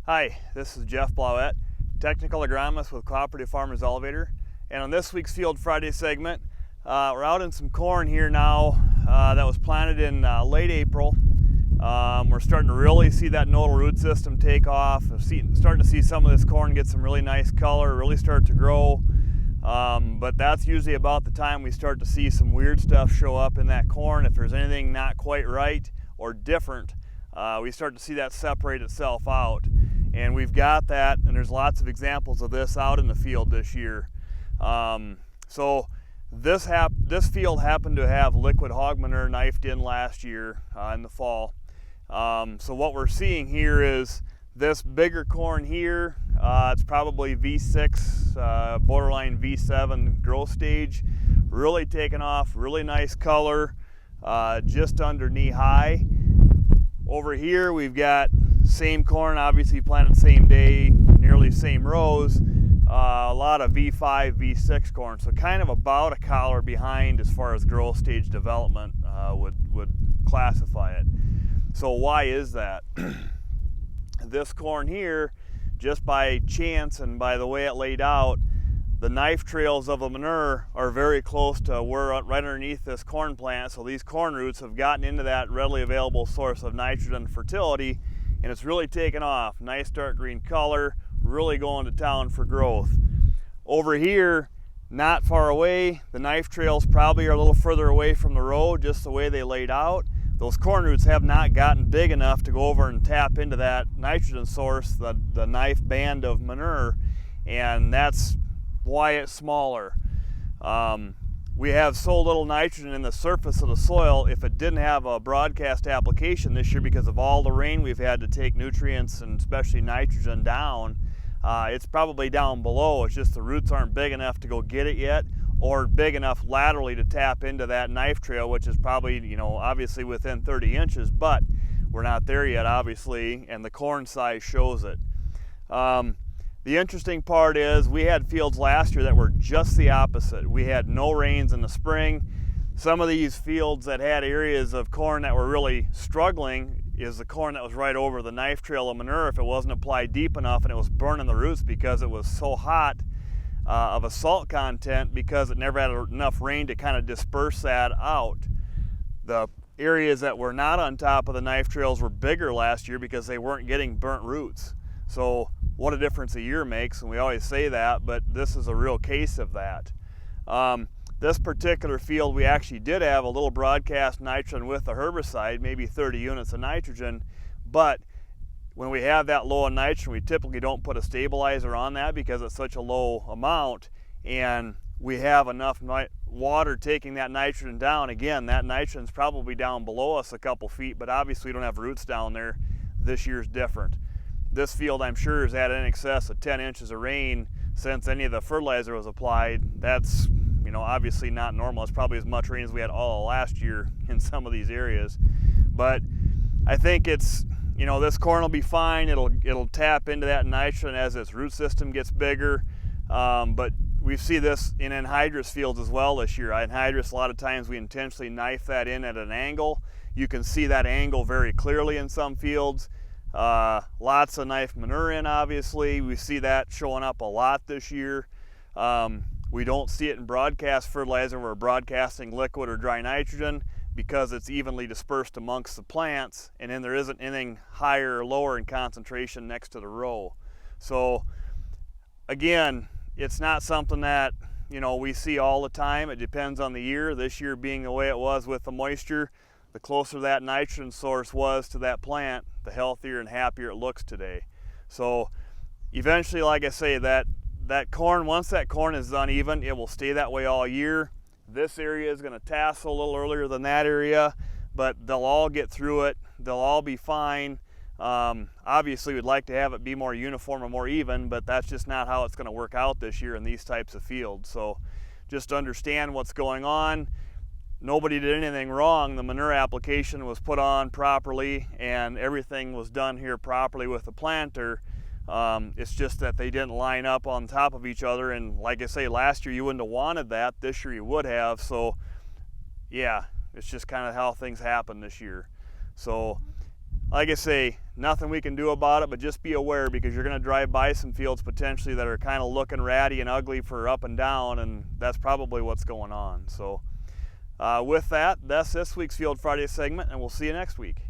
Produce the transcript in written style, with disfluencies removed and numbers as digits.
Hi, this is Jeff Blauette, technical agronomist with Cooperative Farmers Elevator. And on this week's Field Friday segment, we're out in some corn here now that was planted in late April. We're starting to really see that nodal root system take off. Starting to see some of this corn get some really nice color, really start to grow. But that's usually about the time we start to see some weird stuff show up in that corn. If there's anything not quite right or different, we start to see that separate itself out. And we've got that, and there's lots of examples of this out in the field this year. So this field happened to have liquid hog manure knifed in last year in the fall. So what we're seeing here is this bigger corn here. It's probably V6, borderline V7 growth stage. Really taken off, really nice color, just under knee high. Over here we've got same corn, obviously planted same day, nearly same rows. A lot of V5, V6 corn, so kind of about a collar behind as far as growth stage development would classify it. So why is that? This corn here, just by chance and by the way it laid out, the knife trails of the manure are very close to where right underneath this corn plant, so these corn roots have gotten into that readily available source of nitrogen and fertility, and it's really taken off. Nice dark green color, really going to town for growth. Over here, not far away, the knife trails probably are a little further away from the row, just the way they laid out. Those corn roots have not gotten big enough to go over and tap into that nitrogen source, the knife band of manure, and that's why it's smaller. We have so little nitrogen in the surface of the soil. If it didn't have a broadcast application this year because of all the rain we've had to take nutrients and especially nitrogen down, it's probably down below. It's just the roots aren't big enough to go get it yet, or big enough laterally to tap into that knife trail, which is probably, obviously within 30 inches, but we're not there yet, obviously, and the corn size shows it. The interesting part is we had fields last year that were just the opposite. We had no rains in the spring. Some of these fields that had areas of corn that were really struggling is the corn that was right over the knife trail of manure if it wasn't applied deep enough, and it was burning the roots because it was so hot of a salt content because it never had enough rain to kind of disperse that out. The areas that were not on top of the knife trails were bigger last year because they weren't getting burnt roots. So what a difference a year makes, and we always say that, but this is a real case of that. This particular field, we actually did have a little broadcast nitrogen with the herbicide, maybe 30 units of nitrogen, but when we have that low in nitrogen, we typically don't put a stabilizer on that because it's such a low amount, and we have enough water taking that nitrogen down. Again, that nitrogen's probably down below us a couple feet, but obviously we don't have roots down there. This year's different. This field, I'm sure, has had in excess of 10 inches of rain since any of the fertilizer was applied. That's, obviously not normal. It's probably as much rain as we had all last year in some of these areas. But I think it's, this corn will be fine. It'll tap into that nitrogen as its root system gets bigger. But we see this in anhydrous fields as well this year. Anhydrous, a lot of times we intentionally knife that in at an angle. You can see that angle very clearly in some fields. Lots of knife manure in, obviously. We see that showing up a lot this year. We don't see it in broadcast fertilizer where we're broadcasting liquid or dry nitrogen because it's evenly dispersed amongst the plants, and then there isn't anything higher or lower in concentration next to the row. So again, it's not something that we see all the time. It depends on the year. This year being the way it was with the moisture, the closer that nitrogen source was to that plant, the healthier and happier it looks today. So eventually, like I say, that corn, once that corn is uneven, it will stay that way all year. This area is going to tassel a little earlier than that area, but they'll all get through it. They'll all be fine. Obviously, we'd like to have it be more uniform and more even, but that's just not how it's going to work out this year in these types of fields. So just understand what's going on. Nobody did anything wrong. The manure application was put on properly and everything was done here properly with the planter. It's just that they didn't line up on top of each other, and like I say, last year you wouldn't have wanted that. This year you would have. So yeah, it's just kind of how things happen this year. So like I say, nothing we can do about it, but just be aware, because you're going to drive by some fields potentially that are kind of looking ratty and ugly for up and down, and that's probably what's going on. So with that, that's this week's Field Friday segment, and we'll see you next week.